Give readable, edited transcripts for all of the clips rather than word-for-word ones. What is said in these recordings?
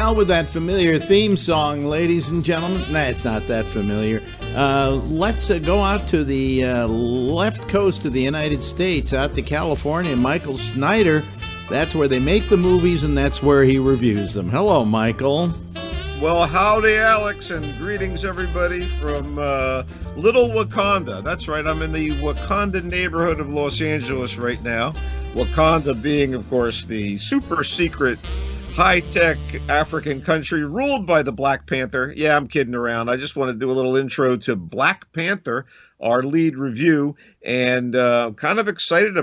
hell with that familiar theme song, ladies and gentlemen. Nah, it's not that familiar. Let's go out to the left coast of the United States, out to California. Michael Snyder, that's where they make the movies, and that's where he reviews them. Hello, Michael. Well, howdy, Alex, and greetings, everybody, from Little Wakanda. That's right, I'm in the Wakanda neighborhood of Los Angeles right now. Wakanda being, of course, the super secret, high-tech African country ruled by the Black Panther. Yeah, I'm kidding around. I just want to do a little intro to Black Panther, our lead review, and kind of excited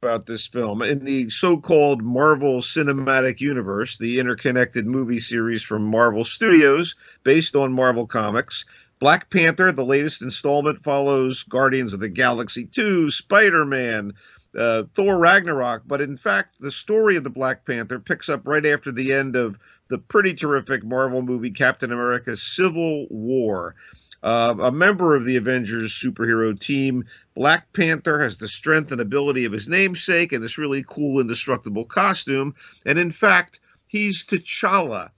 about this film. In the so-called Marvel Cinematic Universe, the interconnected movie series from Marvel Studios based on Marvel Comics, Black Panther, the latest installment, follows Guardians of the Galaxy 2, Spider-Man, Thor Ragnarok, but in fact, the story of the Black Panther picks up right after the end of the pretty terrific Marvel movie Captain America Civil War. A member of the Avengers superhero team, Black Panther has the strength and ability of his namesake and this really cool, indestructible costume. And in fact, he's T'Challa,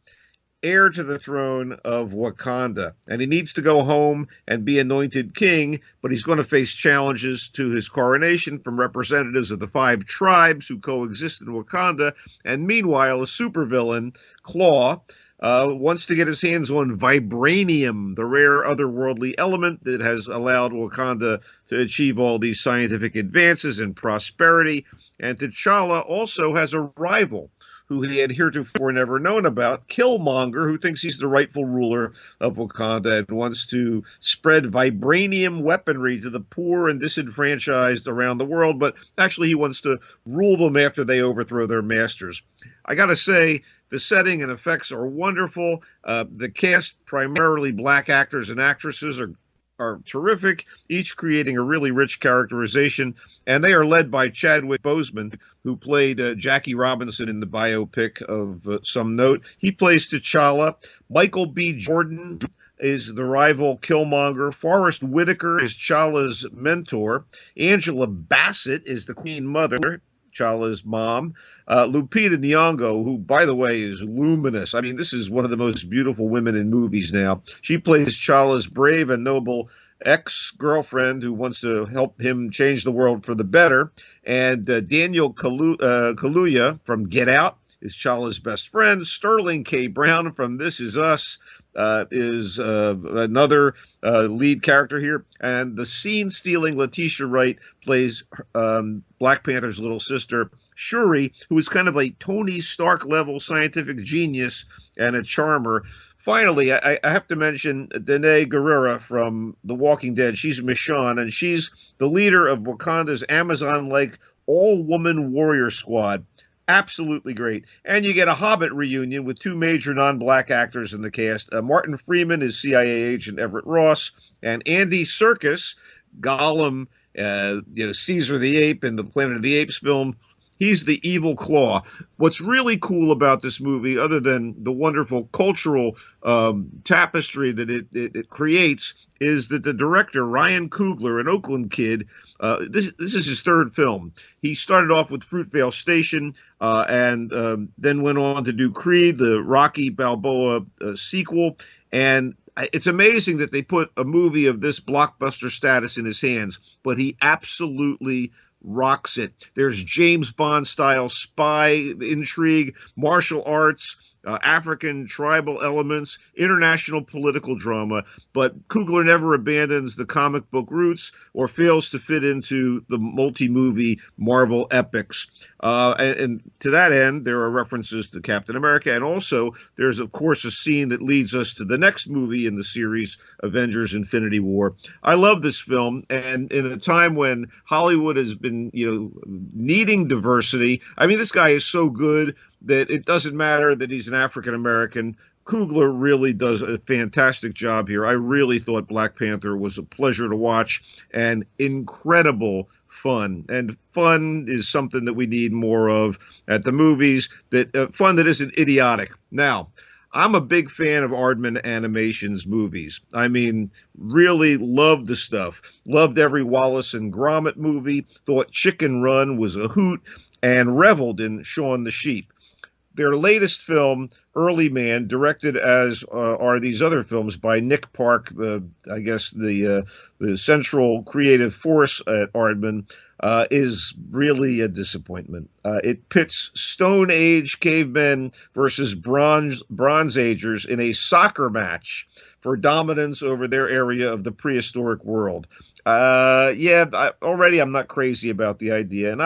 heir to the throne of Wakanda. And he needs to go home and be anointed king, but he's going to face challenges to his coronation from representatives of the 5 tribes who coexist in Wakanda. And meanwhile, a supervillain, Claw, wants to get his hands on vibranium, the rare otherworldly element that has allowed Wakanda to achieve all these scientific advances and prosperity. And T'Challa also has a rival who he had heretofore never known about, Killmonger, who thinks he's the rightful ruler of Wakanda and wants to spread vibranium weaponry to the poor and disenfranchised around the world, but actually he wants to rule them after they overthrow their masters. I got to say, the setting and effects are wonderful. The cast, primarily black actors and actresses, are terrific, each creating a really rich characterization, and they are led by Chadwick Boseman, who played Jackie Robinson in the biopic of some note. He plays T'Challa. Michael B. Jordan is the rival Killmonger. Forrest Whitaker is T'Challa's mentor. Angela Bassett is the Queen Mother, T'Challa's mom. Lupita Nyong'o, who, by the way, is luminous. I mean, this is one of the most beautiful women in movies now. She plays T'Challa's brave and noble ex-girlfriend who wants to help him change the world for the better. And Daniel Kaluuya from Get Out is T'Challa's best friend. Sterling K. Brown from This Is Us is another lead character here. And the scene-stealing Letitia Wright plays Black Panther's little sister, Shuri, who is kind of a Tony Stark-level scientific genius and a charmer. Finally, I have to mention Danae Guerrera from The Walking Dead. She's Michonne, and she's the leader of Wakanda's Amazon-like all-woman warrior squad. Absolutely great. And you get a Hobbit reunion with 2 major non-black actors in the cast. Martin Freeman is CIA agent Everett Ross, and Andy Serkis, Gollum, Caesar the Ape in the Planet of the Apes film. He's the evil Claw. What's really cool about this movie, other than the wonderful cultural tapestry that it creates, is that the director, Ryan Coogler, an Oakland kid, this is his 3rd film. He started off with Fruitvale Station and then went on to do Creed, the Rocky Balboa sequel. And it's amazing that they put a movie of this blockbuster status in his hands, but he absolutely rocks it. There's James Bond-style spy intrigue, martial arts, African tribal elements, international political drama, but Coogler never abandons the comic book roots or fails to fit into the multi-movie Marvel epics. And to that end, there are references to Captain America, and also there's, of course, a scene that leads us to the next movie in the series, Avengers Infinity War. I love this film, and in a time when Hollywood has been, needing diversity, I mean, this guy is so good that it doesn't matter that he's an African-American. Coogler really does a fantastic job here. I really thought Black Panther was a pleasure to watch and incredible fun. And fun is something that we need more of at the movies, that fun that isn't idiotic. Now, I'm a big fan of Aardman Animation's movies. I mean, really loved the stuff. Loved every Wallace and Gromit movie, thought Chicken Run was a hoot, and reveled in Shaun the Sheep. their latest film, Early Man, directed as are these other films by Nick Park, I guess the central creative force at Aardman, is really a disappointment. It pits Stone Age cavemen versus Bronze Agers in a soccer match for dominance over their area of the prehistoric world. Already I'm not crazy about the idea, and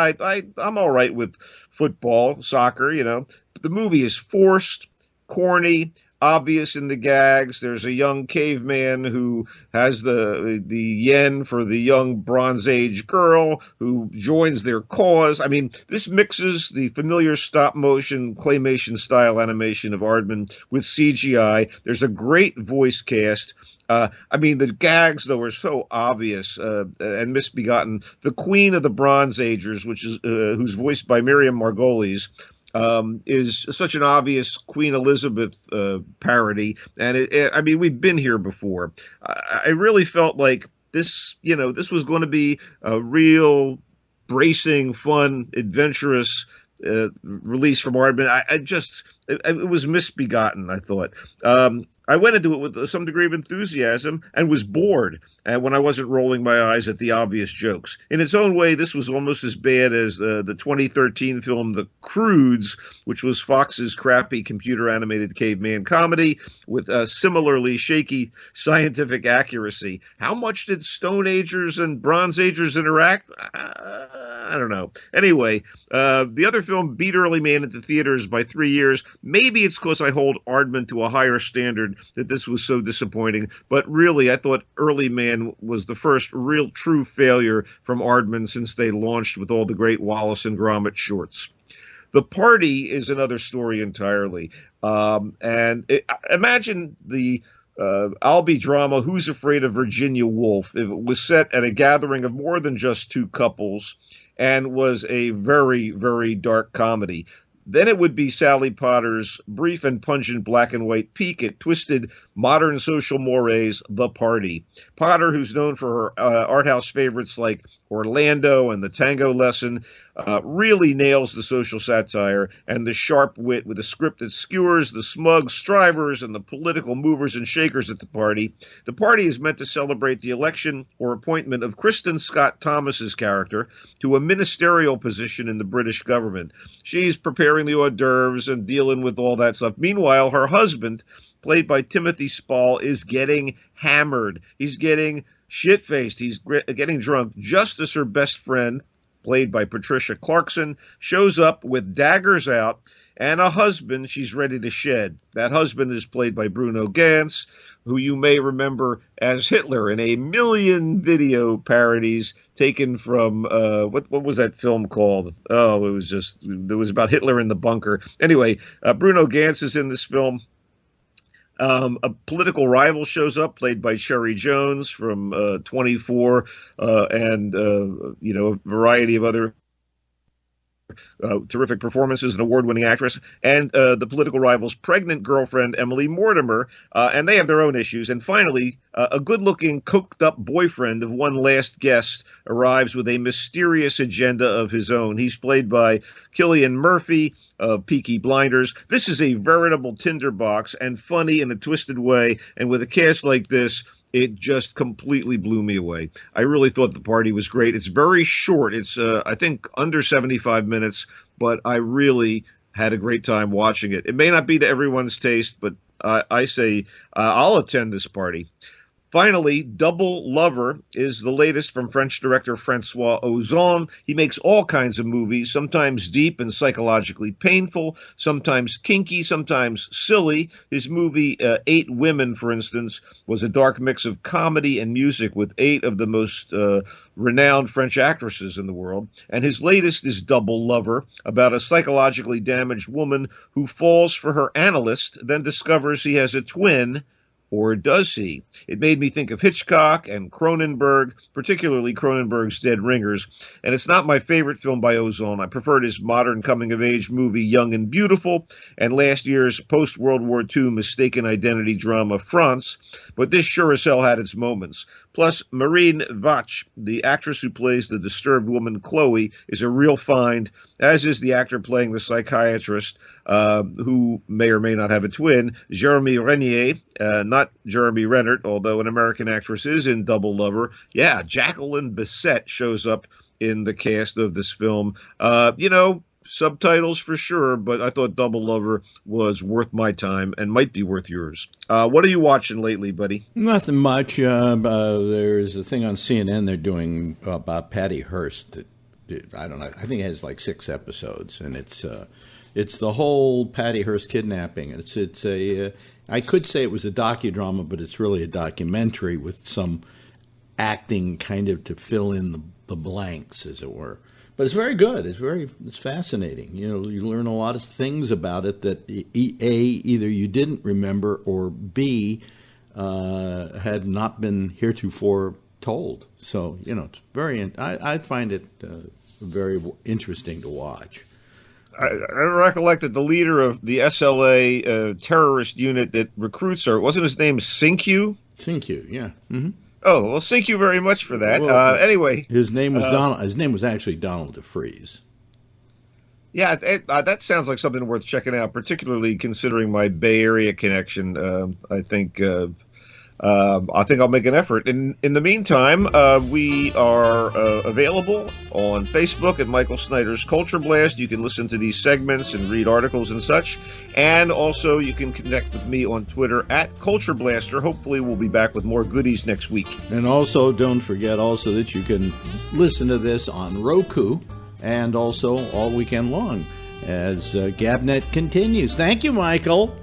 I'm all right with football, soccer, But the movie is forced, corny, obvious in the gags. There's a young caveman who has the yen for the young Bronze Age girl who joins their cause. I mean, this mixes the familiar stop-motion claymation style animation of Aardman with CGI. There's a great voice cast. The gags, though, are so obvious and misbegotten. The Queen of the Bronze Agers, who's voiced by Miriam Margolyes, is such an obvious Queen Elizabeth parody. And we've been here before. I really felt like this was going to be a real bracing, fun, adventurous release from Aardman. It was misbegotten, I thought. I went into it with some degree of enthusiasm and was bored when I wasn't rolling my eyes at the obvious jokes. In its own way, this was almost as bad as the 2013 film The Croods, which was Fox's crappy computer-animated caveman comedy with similarly shaky scientific accuracy. How much did Stone Agers and Bronze Agers interact? I don't know. Anyway, the other film beat Early Man at the theaters by 3 years. Maybe it's because I hold Aardman to a higher standard that this was so disappointing. But really, I thought Early Man was the first real true failure from Aardman since they launched with all the great Wallace and Gromit shorts. The Party is another story entirely. Imagine the Albee drama Who's Afraid of Virginia Woolf if it was set at a gathering of more than just two couples and was a very, very dark comedy. Then it would be Sally Potter's brief and pungent black and white peek at twisted modern social mores, The Party. Potter, who's known for her art house favorites like Orlando and The Tango Lesson, really nails the social satire and the sharp wit with a script that skewers the smug strivers and the political movers and shakers at the party. The Party is meant to celebrate the election or appointment of Kristen Scott Thomas's character to a ministerial position in the British government. She's preparing the hors d'oeuvres and dealing with all that stuff. Meanwhile, her husband, played by Timothy Spall, is getting hammered. He's getting shit-faced. He's getting drunk just as her best friend, played by Patricia Clarkson, shows up with daggers out and a husband she's ready to shed. That husband is played by Bruno Ganz, who you may remember as Hitler in a million video parodies taken from, what was that film called? Oh, it was about Hitler in the bunker. Anyway, Bruno Ganz is in this film. A political rival shows up, played by Sherry Jones from 24, and a variety of other terrific performances, an award-winning actress, and the political rival's pregnant girlfriend, Emily Mortimer, and they have their own issues. And finally, a good-looking, coked-up boyfriend of one last guest arrives with a mysterious agenda of his own. He's played by Cillian Murphy of Peaky Blinders. This is a veritable tinderbox and funny in a twisted way, and with a cast like this, it just completely blew me away. I really thought The Party was great. It's very short. It's, I think, under 75 minutes, but I really had a great time watching it. It may not be to everyone's taste, but I say I'll attend this party. Finally, Double Lover is the latest from French director Francois Ozon. He makes all kinds of movies, sometimes deep and psychologically painful, sometimes kinky, sometimes silly. His movie 8 Women, for instance, was a dark mix of comedy and music with 8 of the most renowned French actresses in the world. And his latest is Double Lover, about a psychologically damaged woman who falls for her analyst, then discovers he has a twin. Or does he? It made me think of Hitchcock and Cronenberg, particularly Cronenberg's Dead Ringers. And it's not my favorite film by Ozon. I preferred his modern coming-of-age movie Young and Beautiful and last year's post-World War II mistaken identity drama France. But this sure as hell had its moments. Plus, Maureen Vach, the actress who plays the disturbed woman Chloe, is a real find, as is the actor playing the psychiatrist, who may or may not have a twin, Jeremy Renier, not Jeremy Renner, although an American actress is in Double Lover. Yeah, Jacqueline Bisset shows up in the cast of this film. Subtitles for sure, but I thought Double Lover was worth my time and might be worth yours. What are you watching lately, buddy? Nothing much. There's a thing on CNN they're doing about Patty Hearst. That, I don't know. I think it has like 6 episodes, and it's the whole Patty Hearst kidnapping. It's a I could say it was a docudrama, but it's really a documentary with some acting kind of to fill in the blanks, as it were. But it's very good. It's fascinating. You learn a lot of things about it that either you didn't remember, or B, had not been heretofore told. So it's very. I find it very interesting to watch. I recollect that the leader of the SLA terrorist unit that recruits her, wasn't his name Sinkyu? Sinkyu, yeah. Mm-hmm. Oh, well, thank you very much for that. Well, anyway, his name was Donald. His name was actually Donald DeFreeze. Yeah, that sounds like something worth checking out, particularly considering my Bay Area connection. I think I'll make an effort. In the meantime, we are available on Facebook at Michael Snyder's Culture Blast. You can listen to these segments and read articles and such. And also you can connect with me on Twitter at Culture Blaster. Hopefully we'll be back with more goodies next week. And also don't forget also that you can listen to this on Roku and also all weekend long as GABNet continues. Thank you, Michael.